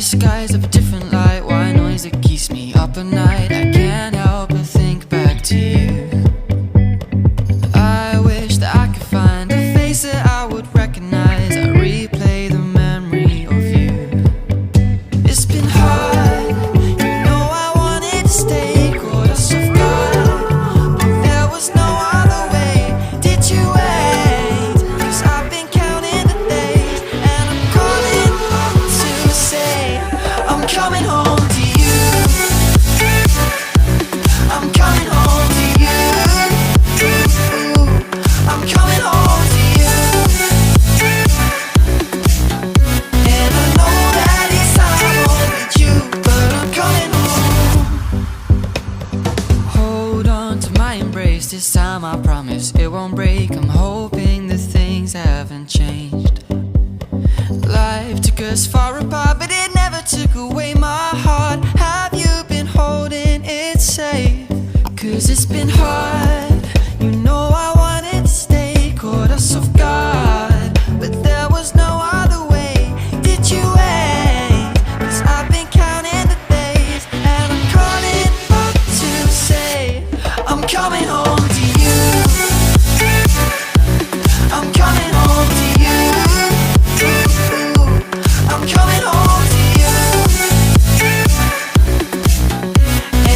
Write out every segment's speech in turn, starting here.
skies of a different light, white noise that keeps me up at night. I can't help but think back to you. I wish that I could find a face that I would recognize. I replay the memory of you. It's been hard, you know I wanted to stay, caught us off guard, but there was no other way. Did you wait? 'Cause I've been counting the days, and I'm calling up to say I'm coming home to you. I'm coming home to you. I'm coming home to you. And I know that it's hard with you, but I'm coming home. Hold on to my embrace, this time I promise it won't break. I'm hoping that things haven't changed. Life took us far apart, but it never took away my heart. Have you been holding it safe? 'Cause it's been hard, you know I wanted to stay, caught us off guard, but there was no other way. Did you wait? 'Cause I've been counting the days, and I'm calling up to say I'm coming home to you. I'm coming home to you. I'm coming home to you.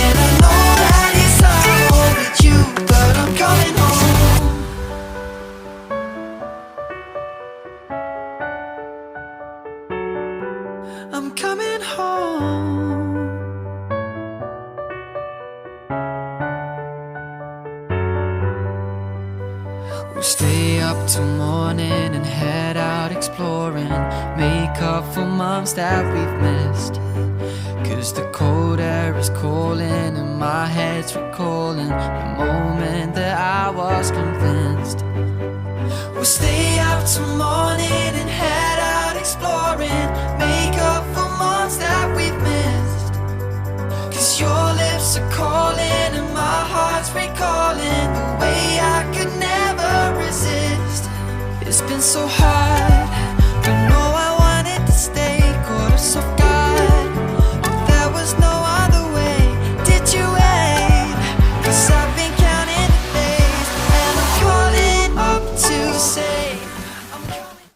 And I know that it's hard with you, but I'm coming home. I'm coming home. We'll stay up till morning and head out exploring, make up for months that we've missed. 'Cause the cold air is calling and my head's recalling the moment that I was convinced. We'll stay up till morning and head out exploring, make up for months that we've missed. 'Cause your lips are calling and my heart's recalling the way I could never resist. It's been so hard,